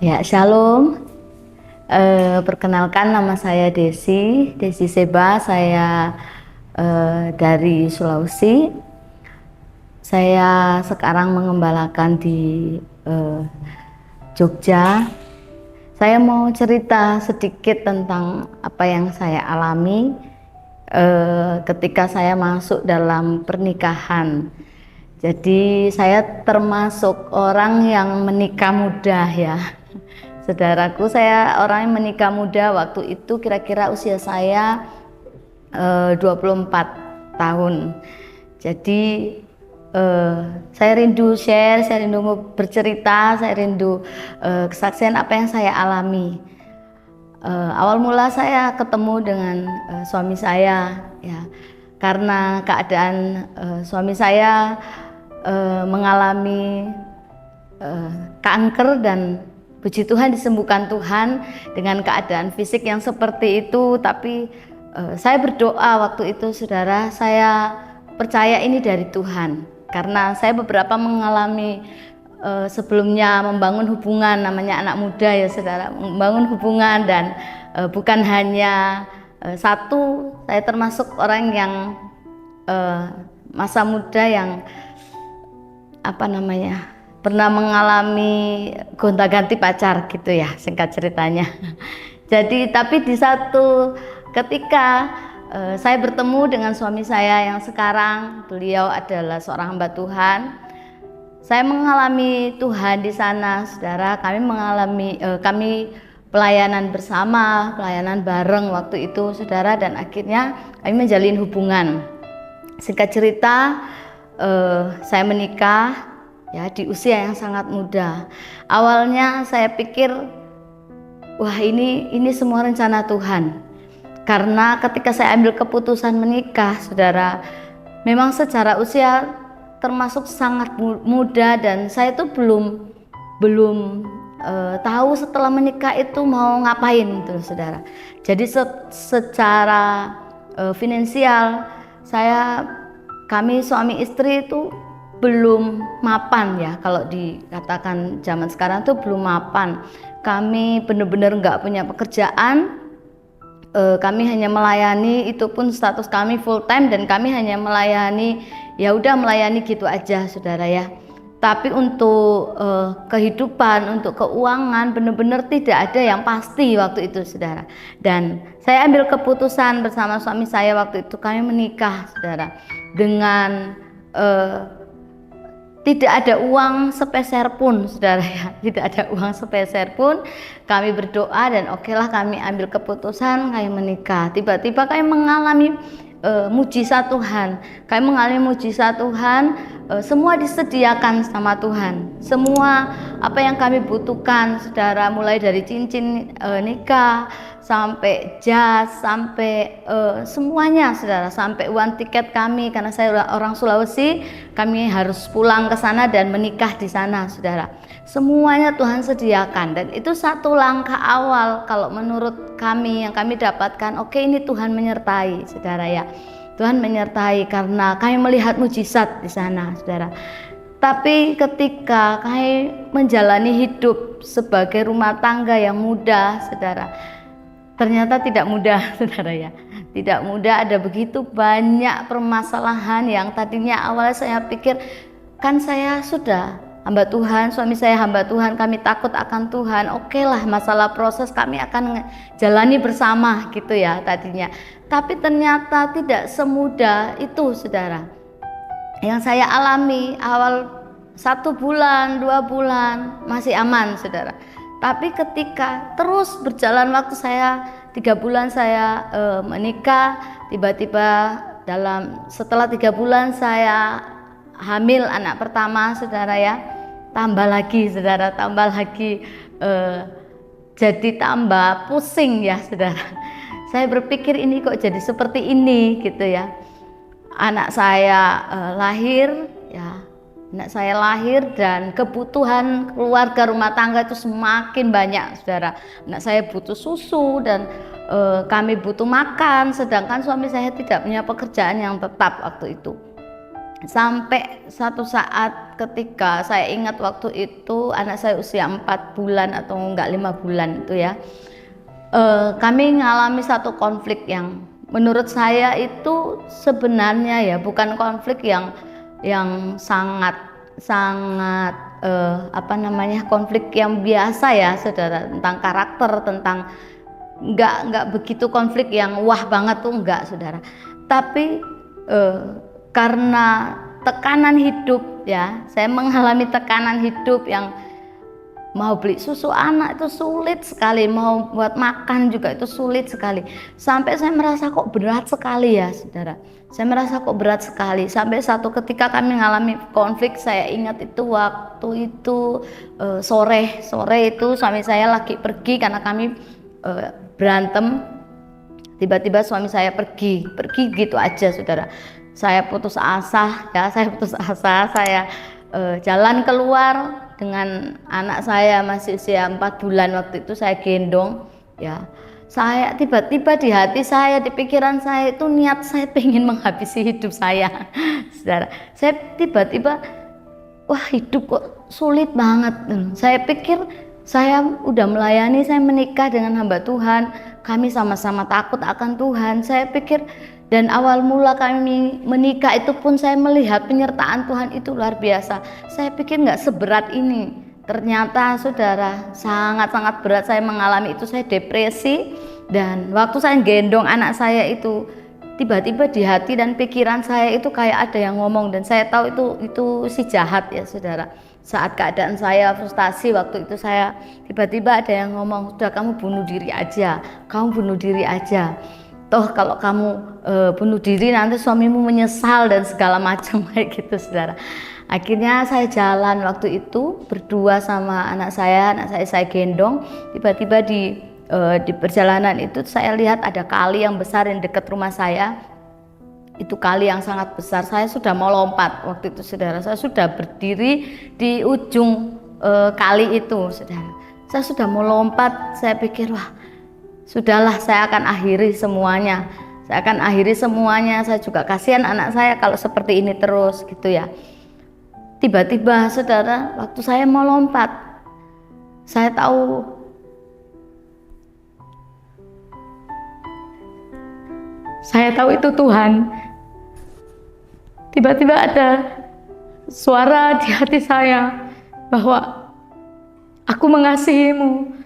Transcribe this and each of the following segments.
Ya, Shalom. Perkenalkan nama saya Desi Seba. Saya dari Sulawesi. Saya sekarang mengembalakan di Jogja. Saya mau cerita sedikit tentang apa yang saya alami ketika saya masuk dalam pernikahan. Jadi saya termasuk orang yang menikah muda ya. Saudaraku, saya orang yang menikah muda. Waktu itu kira-kira usia saya 24 tahun. Jadi saya rindu share, saya rindu bercerita, saya rindu kesaksian apa yang saya alami. Awal mula saya ketemu dengan suami saya ya, karena keadaan suami saya mengalami kanker dan puji Tuhan disembuhkan Tuhan dengan keadaan fisik yang seperti itu. Tapi saya berdoa waktu itu, saudara, saya percaya ini dari Tuhan. Karena saya beberapa mengalami sebelumnya membangun hubungan, namanya anak muda ya saudara, membangun hubungan dan bukan hanya satu. Saya termasuk orang yang masa muda yang pernah mengalami gonta-ganti pacar gitu ya, singkat ceritanya. Jadi tapi di satu ketika saya bertemu dengan suami saya yang sekarang, beliau adalah seorang hamba Tuhan. Saya mengalami Tuhan di sana, saudara. Kami pelayanan bersama, pelayanan bareng waktu itu, saudara, dan akhirnya kami menjalin hubungan. Singkat cerita, saya menikah ya di usia yang sangat muda. Awalnya saya pikir, wah ini semua rencana Tuhan. Karena ketika saya ambil keputusan menikah, saudara, memang secara usia termasuk sangat muda dan saya itu belum tahu setelah menikah itu mau ngapain tuh, saudara. Jadi secara finansial kami suami istri itu belum mapan ya, kalau dikatakan zaman sekarang tuh belum mapan. Kami benar-benar nggak punya pekerjaan, kami hanya melayani, itu pun status kami full time dan kami hanya melayani, ya udah melayani gitu aja, saudara ya. Tapi untuk kehidupan, untuk keuangan benar-benar tidak ada yang pasti waktu itu, saudara. Dan saya ambil keputusan bersama suami saya waktu itu, kami menikah, saudara, dengan tidak ada uang sepeser pun, saudara ya, tidak ada uang sepeser pun. Kami berdoa dan okelah kami ambil keputusan, kami menikah. Tiba-tiba kami mengalami mujizat Tuhan. Kami mengalami mujizat Tuhan, semua disediakan sama Tuhan. Semua apa yang kami butuhkan, saudara, mulai dari cincin nikah, sampai jas, sampai semuanya, saudara, sampai uang tiket kami, karena saya orang Sulawesi, kami harus pulang ke sana dan menikah di sana, saudara. Semuanya Tuhan sediakan dan itu satu langkah awal kalau menurut kami yang kami dapatkan. Oke, ini Tuhan menyertai, saudara ya. Tuhan menyertai karena kami melihat mujizat di sana, saudara. Tapi ketika kami menjalani hidup sebagai rumah tangga yang mudah, saudara, ternyata tidak mudah, saudara ya. Tidak mudah, ada begitu banyak permasalahan yang tadinya awalnya saya pikir, kan saya sudah hamba Tuhan, suami saya hamba Tuhan, kami takut akan Tuhan. Okelah, masalah proses kami akan jalani bersama gitu ya tadinya. Tapi ternyata tidak semudah itu, saudara. Yang saya alami awal 1 bulan, 2 bulan masih aman, saudara. Tapi ketika terus berjalan waktu, saya 3 bulan saya menikah, tiba-tiba setelah 3 bulan saya hamil anak pertama, saudara ya. Tambah lagi, saudara, jadi tambah pusing ya, saudara. Saya berpikir ini kok jadi seperti ini gitu ya. Anak saya lahir ya. Anak saya lahir dan kebutuhan keluarga rumah tangga itu semakin banyak, saudara. Anak saya butuh susu dan kami butuh makan, sedangkan suami saya tidak punya pekerjaan yang tetap waktu itu. Sampai satu saat ketika saya ingat waktu itu anak saya usia 4 bulan atau enggak 5 bulan itu ya, kami mengalami satu konflik yang menurut saya itu sebenarnya ya bukan konflik yang sangat konflik yang biasa ya saudara, tentang karakter, tentang enggak begitu konflik yang wah banget tuh enggak saudara, tapi karena tekanan hidup ya, saya mengalami tekanan hidup yang mau beli susu anak itu sulit sekali, mau buat makan juga itu sulit sekali, sampai saya merasa kok berat sekali ya saudara, saya merasa kok berat sekali, sampai satu ketika kami mengalami konflik. Saya ingat itu waktu itu sore itu suami saya lagi pergi karena kami berantem, tiba-tiba suami saya pergi gitu aja saudara. Saya putus asa, saya jalan keluar dengan anak saya masih usia 4 bulan waktu itu, saya gendong ya. Saya tiba-tiba di hati saya, di pikiran saya itu niat saya pengen menghabisi hidup saya saudara. Saya tiba-tiba wah hidup kok sulit banget. Saya pikir saya udah melayani, saya menikah dengan hamba Tuhan, kami sama-sama takut akan Tuhan. Saya pikir, dan awal mula kami menikah itu pun saya melihat penyertaan Tuhan itu luar biasa. Saya pikir nggak seberat ini. Ternyata saudara, sangat-sangat berat. Saya mengalami itu, saya depresi. Dan waktu saya gendong anak saya itu, tiba-tiba di hati dan pikiran saya itu kayak ada yang ngomong, dan saya tahu itu si jahat ya saudara. Saat keadaan saya frustasi waktu itu, saya tiba-tiba ada yang ngomong, "Sudah, kamu bunuh diri aja, toh kalau kamu bunuh diri nanti suamimu menyesal dan segala macam," kayak gitu saudara. Akhirnya saya jalan waktu itu berdua sama anak saya gendong. Tiba-tiba di perjalanan itu saya lihat ada kali yang besar yang dekat rumah saya. Itu kali yang sangat besar. Saya sudah mau lompat waktu itu saudara, saya sudah berdiri di ujung kali itu saudara. Saya sudah mau lompat, saya pikir wah sudahlah, saya akan akhiri semuanya. Saya juga kasihan anak saya kalau seperti ini terus gitu ya. Tiba-tiba saudara, waktu saya mau lompat, saya tahu itu Tuhan. Tiba-tiba ada suara di hati saya bahwa aku mengasihimu.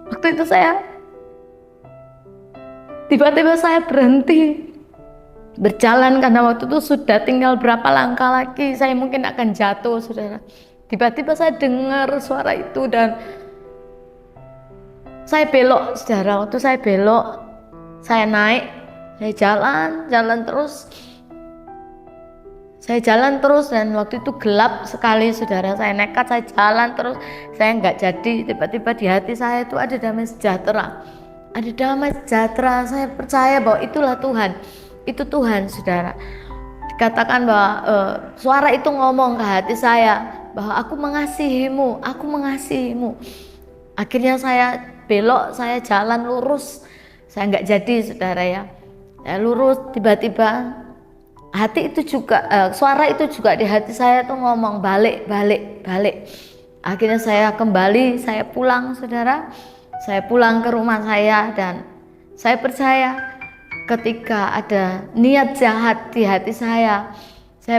Waktu itu tiba-tiba saya berhenti berjalan karena waktu itu sudah tinggal berapa langkah lagi saya mungkin akan jatuh saudara. Tiba-tiba saya dengar suara itu dan saya belok saudara. Waktu saya belok, saya naik, saya jalan terus dan waktu itu gelap sekali saudara. Saya nekat, saya jalan terus, saya nggak jadi. Tiba-tiba di hati saya itu ada damai sejahtera. Saya percaya bahwa itulah Tuhan, itu Tuhan saudara. Dikatakan bahwa suara itu ngomong ke hati saya bahwa aku mengasihimu. Akhirnya saya belok, saya jalan lurus, saya nggak jadi saudara ya. Lurus, tiba-tiba hati itu juga suara itu juga di hati saya tuh ngomong balik. Akhirnya saya kembali, saya pulang saudara. Saya pulang ke rumah saya dan saya percaya ketika ada niat jahat di hati saya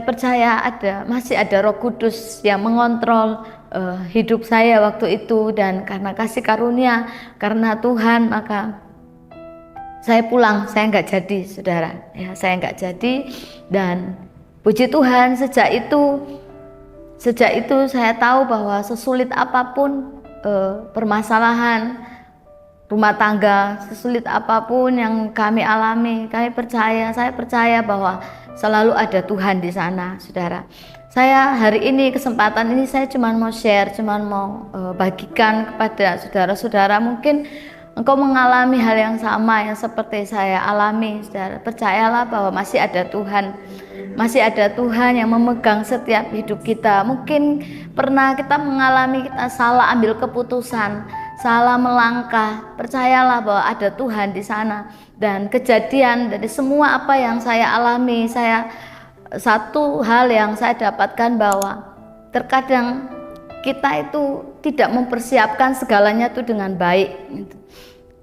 percaya masih ada Roh Kudus yang mengontrol hidup saya waktu itu, dan karena kasih karunia, karena Tuhan, maka saya pulang. Saya nggak jadi saudara ya, saya nggak jadi. Dan puji Tuhan, sejak itu saya tahu bahwa sesulit apapun permasalahan rumah tangga, sesulit apapun yang kami alami, saya percaya bahwa selalu ada Tuhan di sana saudara. Saya hari ini, kesempatan ini saya cuma mau share, bagikan kepada saudara-saudara. Mungkin engkau mengalami hal yang sama yang seperti saya alami saudara. Percayalah bahwa masih ada Tuhan yang memegang setiap hidup kita. Mungkin pernah kita mengalami, kita salah ambil keputusan, salah melangkah. Percayalah bahwa ada Tuhan di sana. Dan kejadian dari semua apa yang saya alami, saya satu hal yang saya dapatkan bahwa terkadang kita itu tidak mempersiapkan segalanya itu dengan baik.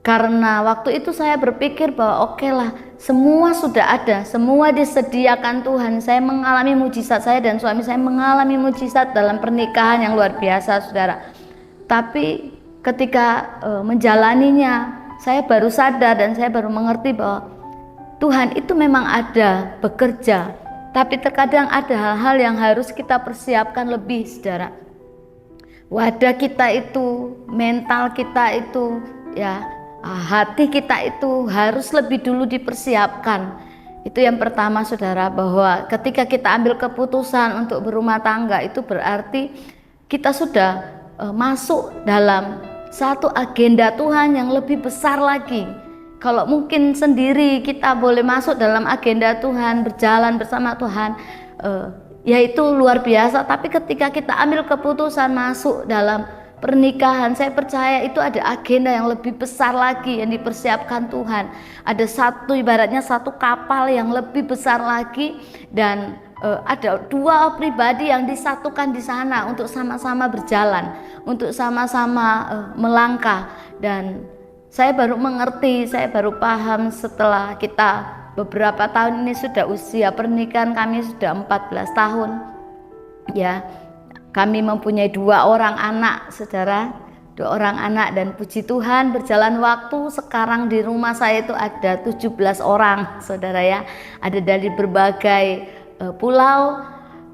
Karena waktu itu saya berpikir bahwa oke lah, semua sudah ada, semua disediakan Tuhan. Saya mengalami mujizat, saya dan suami saya mengalami mujizat dalam pernikahan yang luar biasa, saudara. Tapi ketika menjalaninya, saya baru sadar dan saya baru mengerti bahwa Tuhan itu memang ada bekerja, tapi terkadang ada hal-hal yang harus kita persiapkan lebih, saudara. Wadah kita itu, mental kita itu, ya, hati kita itu harus lebih dulu dipersiapkan. Itu yang pertama, saudara, bahwa ketika kita ambil keputusan untuk berumah tangga, itu berarti kita sudah masuk dalam satu agenda Tuhan yang lebih besar lagi. Kalau mungkin sendiri kita boleh masuk dalam agenda Tuhan, berjalan bersama Tuhan, yaitu luar biasa. Tapi ketika kita ambil keputusan masuk dalam pernikahan, saya percaya itu ada agenda yang lebih besar lagi yang dipersiapkan Tuhan. Ada satu, ibaratnya satu kapal yang lebih besar lagi, dan ada dua pribadi yang disatukan di sana untuk sama-sama berjalan, untuk sama-sama melangkah. Dan saya baru mengerti, saya baru paham setelah kita beberapa tahun ini, sudah usia pernikahan kami sudah 14 tahun. Ya, kami mempunyai 2 orang anak, saudara, 2 orang anak, dan puji Tuhan berjalan waktu sekarang di rumah saya itu ada 17 orang, saudara ya. Ada dari berbagai pulau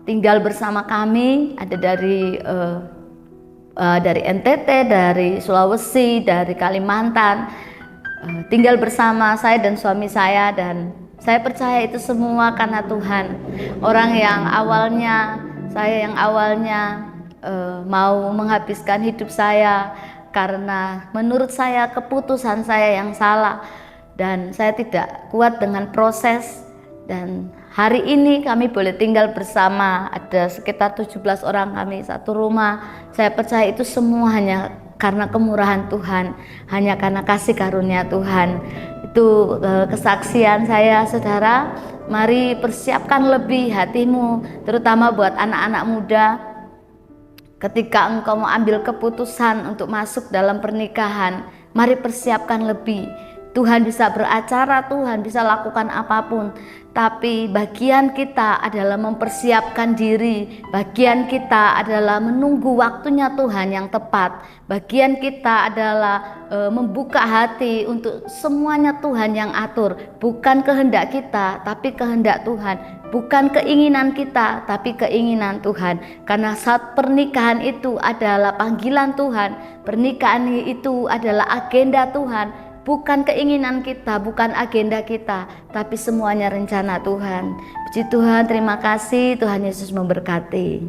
tinggal bersama kami, ada dari NTT, dari Sulawesi, dari Kalimantan, tinggal bersama saya dan suami saya. Dan saya percaya itu semua karena Tuhan. Orang yang awalnya, saya yang awalnya mau menghabiskan hidup saya karena menurut saya keputusan saya yang salah, dan saya tidak kuat dengan proses. Dan hari ini kami boleh tinggal bersama, ada sekitar 17 orang kami satu rumah. Saya percaya itu semua hanya karena kemurahan Tuhan, hanya karena kasih karunia Tuhan. Itu kesaksian saya, saudara. Mari persiapkan lebih hatimu, terutama buat anak-anak muda. Ketika engkau mau ambil keputusan untuk masuk dalam pernikahan, mari persiapkan lebih. Tuhan bisa beracara, Tuhan bisa lakukan apapun, tapi bagian kita adalah mempersiapkan diri. Bagian kita adalah menunggu waktunya Tuhan yang tepat. Bagian kita adalah membuka hati untuk semuanya Tuhan yang atur. Bukan kehendak kita, tapi kehendak Tuhan. Bukan keinginan kita, tapi keinginan Tuhan. Karena saat pernikahan itu adalah panggilan Tuhan. Pernikahan itu adalah agenda Tuhan. Bukan keinginan kita, bukan agenda kita, tapi semuanya rencana Tuhan. Puji Tuhan, terima kasih. Tuhan Yesus memberkati.